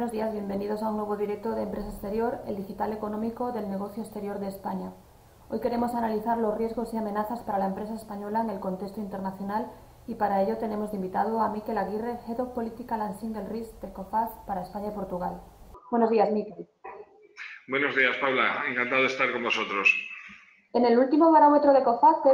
Buenos días, bienvenidos a un nuevo directo de Empresa Exterior, el digital económico del negocio exterior de España. Hoy queremos analizar los riesgos y amenazas para la empresa española en el contexto internacional y para ello tenemos de invitado a Miquel Aguirre, Head of Political and Single Risk de COFACE para España y Portugal. Buenos días, Miquel. Buenos días, Paula. Encantado de estar con vosotros. En el último barómetro de COFACE,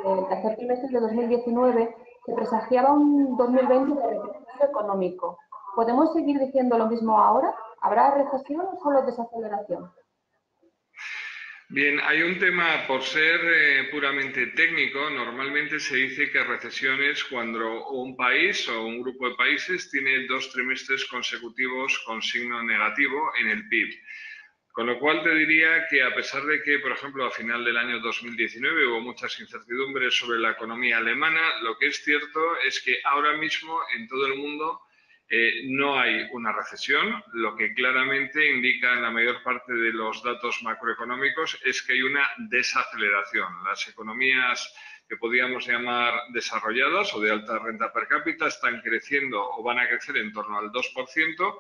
del tercer trimestre de 2019, se presagiaba un 2020 de recesión económico. ¿Podemos seguir diciendo lo mismo ahora? ¿Habrá recesión o solo desaceleración? Bien, hay un tema, por ser puramente técnico, normalmente se dice que recesión es cuando un país o un grupo de países tiene 2 trimestres consecutivos con signo negativo en el PIB. Con lo cual te diría que a pesar de que, por ejemplo, a final del año 2019 hubo muchas incertidumbres sobre la economía alemana, lo que es cierto es que ahora mismo en todo el mundo no hay una recesión. Lo que claramente indica en la mayor parte de los datos macroeconómicos es que hay una desaceleración. Las economías que podríamos llamar desarrolladas o de alta renta per cápita están creciendo o van a crecer en torno al 2%.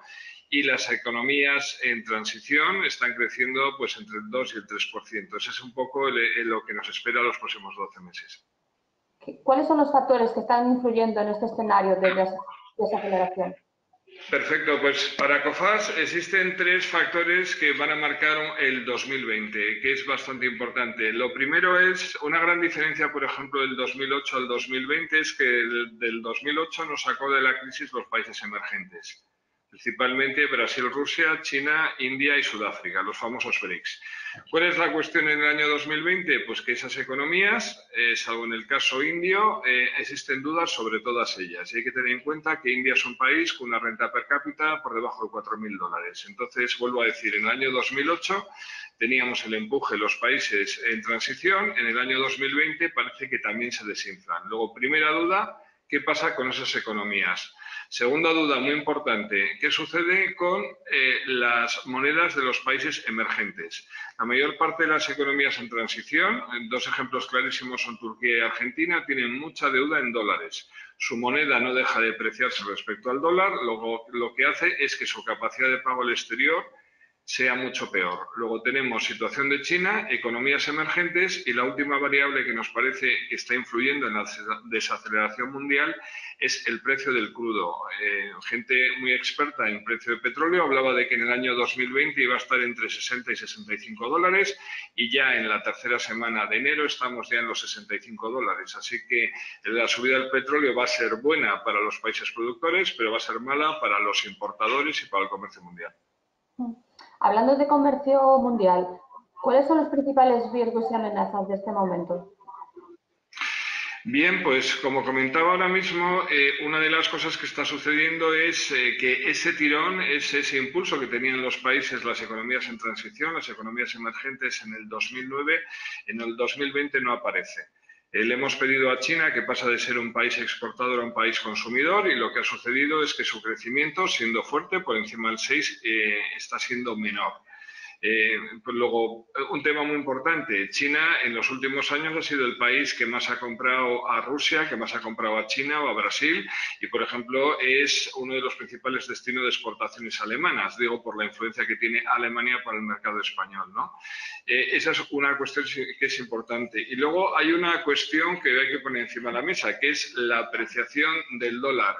Y las economías en transición están creciendo pues entre el 2 y el 3%. Ese es un poco lo que nos espera los próximos 12 meses. ¿Cuáles son los factores que están influyendo en este escenario de desaceleración? Perfecto, pues para COFACE existen 3 factores que van a marcar el 2020, que es bastante importante. Lo primero es una gran diferencia, por ejemplo, del 2008 al 2020, es que del 2008 nos sacó de la crisis los países emergentes. Principalmente Brasil, Rusia, China, India y Sudáfrica, los famosos BRICS. ¿Cuál es la cuestión en el año 2020? Pues que esas economías, salvo en el caso indio, existen dudas sobre todas ellas. Y hay que tener en cuenta que India es un país con una renta per cápita por debajo de $4.000. Entonces, vuelvo a decir, en el año 2008 teníamos el empuje de los países en transición. En el año 2020 parece que también se desinflan. Luego, primera duda, ¿qué pasa con esas economías? Segunda duda muy importante, ¿qué sucede con las monedas de los países emergentes? La mayor parte de las economías en transición, 2 ejemplos clarísimos son Turquía y Argentina, tienen mucha deuda en dólares. Su moneda no deja de depreciarse respecto al dólar, luego lo que hace es que su capacidad de pago al exterior sea mucho peor. Luego tenemos situación de China, economías emergentes y la última variable que nos parece que está influyendo en la desaceleración mundial es el precio del crudo. Gente muy experta en precio de petróleo hablaba de que en el año 2020 iba a estar entre 60 y $65 y ya en la tercera semana de enero estamos ya en los $65. Así que la subida del petróleo va a ser buena para los países productores, pero va a ser mala para los importadores y para el comercio mundial. Hablando de comercio mundial, ¿cuáles son los principales riesgos y amenazas de este momento? Bien, pues como comentaba ahora mismo, una de las cosas que está sucediendo es que ese tirón, ese impulso que tenían los países, las economías en transición, las economías emergentes en el 2009, en el 2020 no aparece. Le hemos pedido a China que pasa de ser un país exportador a un país consumidor y lo que ha sucedido es que su crecimiento, siendo fuerte, por encima del 6, está siendo menor. Pues luego, un tema muy importante, China en los últimos años ha sido el país que más ha comprado a Rusia, que más ha comprado a China o a Brasil y, por ejemplo, es uno de los principales destinos de exportaciones alemanas, digo, por la influencia que tiene Alemania para el mercado español, ¿no? Esa es una cuestión que es importante. Y luego hay una cuestión que hay que poner encima de la mesa, que es la apreciación del dólar.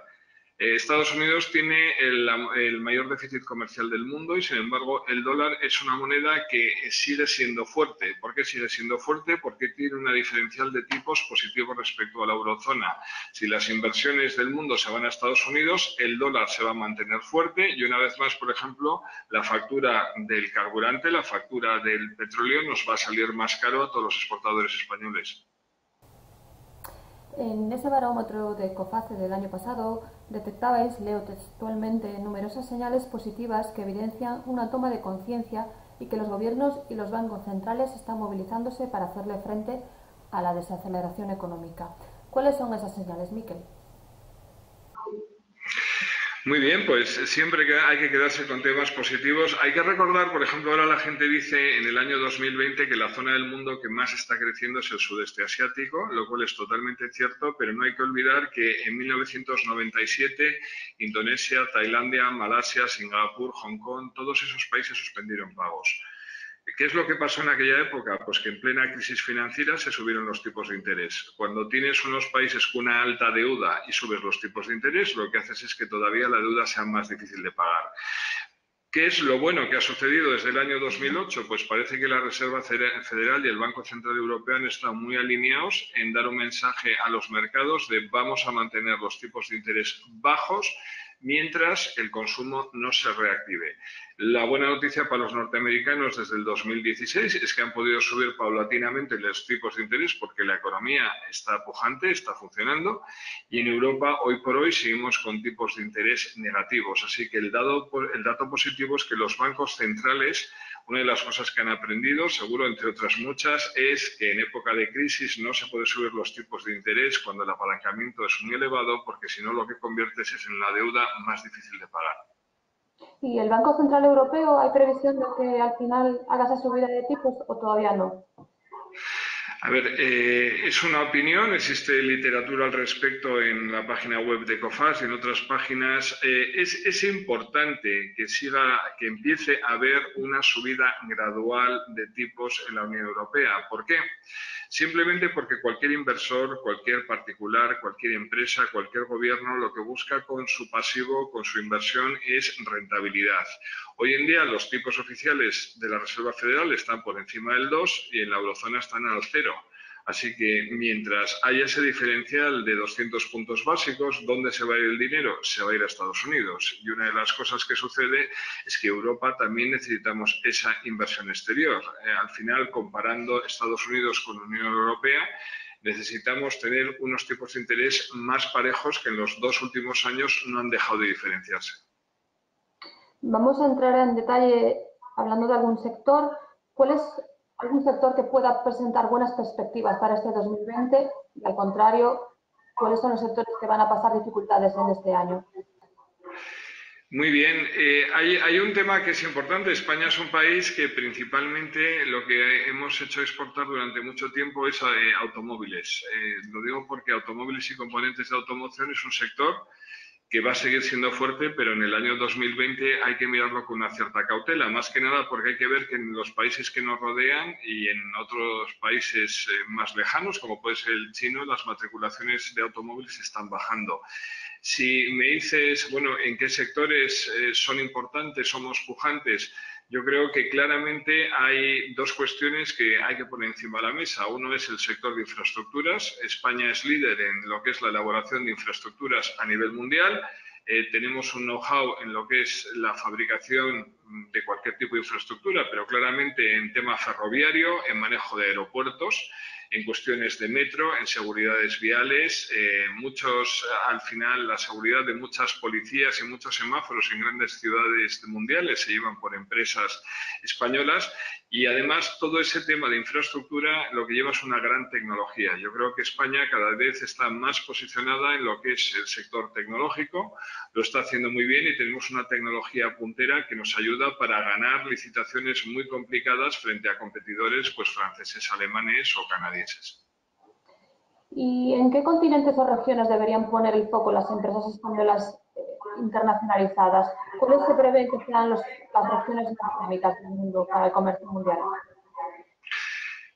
Estados Unidos tiene el mayor déficit comercial del mundo y, sin embargo, el dólar es una moneda que sigue siendo fuerte. ¿Por qué sigue siendo fuerte? Porque tiene una diferencial de tipos positivo respecto a la eurozona. Si las inversiones del mundo se van a Estados Unidos, el dólar se va a mantener fuerte y, una vez más, por ejemplo, la factura del carburante, la factura del petróleo nos va a salir más caro a todos los exportadores españoles. En ese barómetro de COFACE del año pasado detectabais, leo textualmente, numerosas señales positivas que evidencian una toma de conciencia y que los gobiernos y los bancos centrales están movilizándose para hacerle frente a la desaceleración económica. ¿Cuáles son esas señales, Miquel? Muy bien, pues siempre que hay que quedarse con temas positivos. Hay que recordar, por ejemplo, ahora la gente dice en el año 2020 que la zona del mundo que más está creciendo es el sudeste asiático, lo cual es totalmente cierto, pero no hay que olvidar que en 1997 Indonesia, Tailandia, Malasia, Singapur, Hong Kong, todos esos países suspendieron pagos. ¿Qué es lo que pasó en aquella época? Pues que en plena crisis financiera se subieron los tipos de interés. Cuando tienes unos países con una alta deuda y subes los tipos de interés, lo que haces es que todavía la deuda sea más difícil de pagar. ¿Qué es lo bueno que ha sucedido desde el año 2008? Pues parece que la Reserva Federal y el Banco Central Europeo han estado muy alineados en dar un mensaje a los mercados de vamos a mantener los tipos de interés bajos mientras el consumo no se reactive. La buena noticia para los norteamericanos desde el 2016 es que han podido subir paulatinamente los tipos de interés porque la economía está pujante, está funcionando, y en Europa hoy por hoy seguimos con tipos de interés negativos. Así que el dato positivo es que los bancos centrales, una de las cosas que han aprendido, seguro entre otras muchas, es que en época de crisis no se puede subir los tipos de interés cuando el apalancamiento es muy elevado, porque si no lo que conviertes es en la deuda más difícil de pagar. ¿Y el Banco Central Europeo hay previsión de que al final haga esa subida de tipos o todavía no? A ver, es una opinión, existe literatura al respecto en la página web de COFAS y en otras páginas. Es importante que empiece a haber una subida gradual de tipos en la Unión Europea. ¿Por qué? Simplemente porque cualquier inversor, cualquier particular, cualquier empresa, cualquier gobierno, lo que busca con su pasivo, con su inversión, es rentabilidad. Hoy en día los tipos oficiales de la Reserva Federal están por encima del 2 y en la eurozona están al 0. Así que mientras haya ese diferencial de 200 puntos básicos, ¿dónde se va a ir el dinero? Se va a ir a Estados Unidos. Y una de las cosas que sucede es que Europa también necesitamos esa inversión exterior. Al final, comparando Estados Unidos con la Unión Europea, necesitamos tener unos tipos de interés más parejos que en los 2 últimos años no han dejado de diferenciarse. Vamos a entrar en detalle hablando de algún sector. ¿Cuál es algún sector que pueda presentar buenas perspectivas para este 2020? Y al contrario, ¿cuáles son los sectores que van a pasar dificultades en este año? Muy bien, hay un tema que es importante. España es un país que principalmente lo que hemos hecho exportar durante mucho tiempo es automóviles. Lo digo porque automóviles y componentes de automoción es un sector que va a seguir siendo fuerte, pero en el año 2020 hay que mirarlo con una cierta cautela, más que nada porque hay que ver que en los países que nos rodean y en otros países más lejanos, como puede ser el chino, las matriculaciones de automóviles están bajando. Si me dices, bueno, ¿en qué sectores son importantes, somos pujantes? Yo creo que claramente hay dos cuestiones que hay que poner encima de la mesa. Uno es el sector de infraestructuras. España es líder en lo que es la elaboración de infraestructuras a nivel mundial. Tenemos un know-how en lo que es la fabricación de cualquier tipo de infraestructura, pero claramente en tema ferroviario, en manejo de aeropuertos, en cuestiones de metro, en seguridades viales, al final, la seguridad de muchas policías y muchos semáforos en grandes ciudades mundiales se llevan por empresas españolas, y además todo ese tema de infraestructura lo que lleva es una gran tecnología. Yo creo que España cada vez está más posicionada en lo que es el sector tecnológico, lo está haciendo muy bien y tenemos una tecnología puntera que nos ayuda para ganar licitaciones muy complicadas frente a competidores pues franceses, alemanes o canadienses. ¿Y en qué continentes o regiones deberían poner el foco las empresas españolas internacionalizadas? ¿Cuáles se prevén que sean las regiones más dinámicas del mundo para el comercio mundial?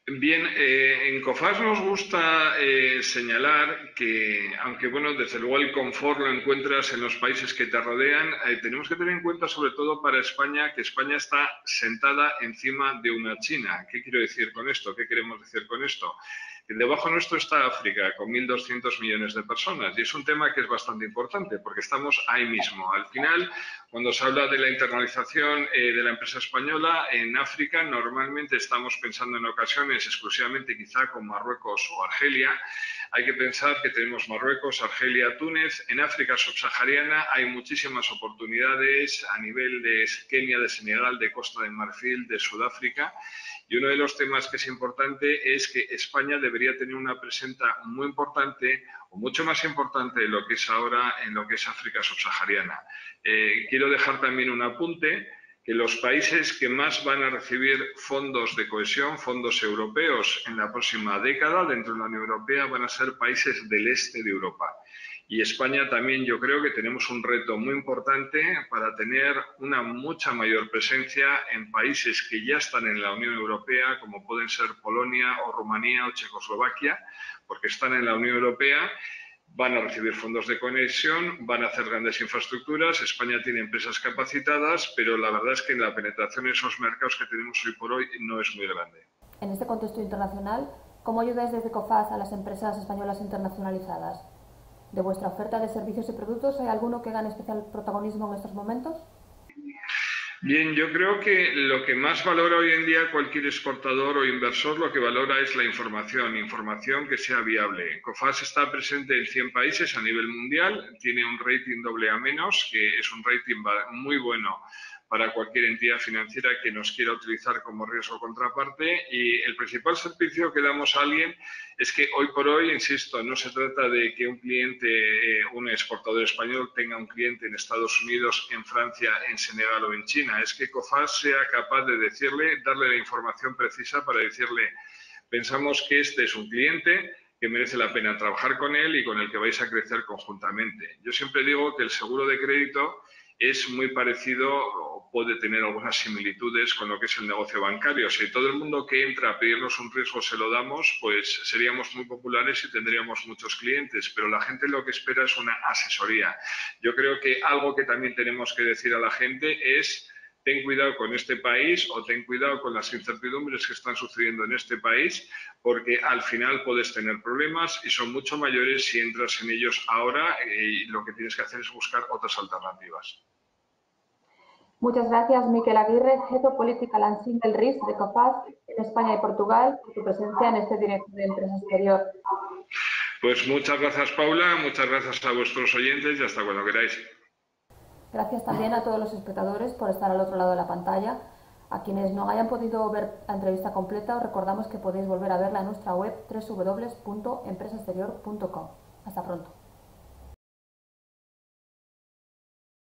Bien, en COFAS nos gusta señalar que, aunque bueno, desde luego el confort lo encuentras en los países que te rodean, tenemos que tener en cuenta sobre todo para España que España está sentada encima de una China. ¿Qué quiero decir con esto? ¿Qué queremos decir con esto? Que debajo nuestro está África, con 1.200 millones de personas, y es un tema que es bastante importante porque estamos ahí mismo. Al final, cuando se habla de la internalización de la empresa española, en África normalmente estamos pensando en ocasiones exclusivamente quizá con Marruecos o Argelia. Hay que pensar que tenemos Marruecos, Argelia, Túnez. En África subsahariana hay muchísimas oportunidades a nivel de Kenia, de Senegal, de Costa de Marfil, de Sudáfrica. Y uno de los temas que es importante es que España debería tener una presencia muy importante o mucho más importante de lo que es ahora en lo que es África subsahariana. Quiero dejar también un apunte que los países que más van a recibir fondos de cohesión, fondos europeos en la próxima década dentro de la Unión Europea van a ser países del este de Europa. Y España también yo creo que tenemos un reto muy importante para tener una mucha mayor presencia en países que ya están en la Unión Europea, como pueden ser Polonia o Rumanía o Checoslovaquia, porque están en la Unión Europea, van a recibir fondos de conexión, van a hacer grandes infraestructuras, España tiene empresas capacitadas, pero la verdad es que la penetración en esos mercados que tenemos hoy por hoy no es muy grande. En este contexto internacional, ¿cómo ayudáis desde COFAS a las empresas españolas internacionalizadas? ¿De vuestra oferta de servicios y productos hay alguno que gane especial protagonismo en estos momentos? Bien, yo creo que lo que más valora hoy en día cualquier exportador o inversor, lo que valora es la información que sea viable. COFAS está presente en 100 países a nivel mundial, tiene un rating AA-, que es un rating muy bueno para cualquier entidad financiera que nos quiera utilizar como riesgo contraparte, y el principal servicio que damos a alguien es que hoy por hoy, insisto, no se trata de que un cliente, un exportador español tenga un cliente en Estados Unidos, en Francia, en Senegal o en China, es que COFAS sea capaz de decirle, darle la información precisa para decirle, pensamos que este es un cliente que merece la pena trabajar con él y con el que vais a crecer conjuntamente. Yo siempre digo que el seguro de crédito es muy parecido o puede tener algunas similitudes con lo que es el negocio bancario. Si todo el mundo que entra a pedirnos un riesgo se lo damos, pues seríamos muy populares y tendríamos muchos clientes, pero la gente lo que espera es una asesoría. Yo creo que algo que también tenemos que decir a la gente es: ten cuidado con este país o ten cuidado con las incertidumbres que están sucediendo en este país, porque al final puedes tener problemas y son mucho mayores si entras en ellos ahora, y lo que tienes que hacer es buscar otras alternativas. Muchas gracias, Miquel Aguirre, Head of Political and Single Risk de COFAS en España y Portugal, por tu presencia en este directo de Empresa Exterior. Pues muchas gracias, Paula, muchas gracias a vuestros oyentes y hasta cuando queráis. Gracias también a todos los espectadores por estar al otro lado de la pantalla. A quienes no hayan podido ver la entrevista completa, os recordamos que podéis volver a verla en nuestra web www.empresaexterior.com. Hasta pronto.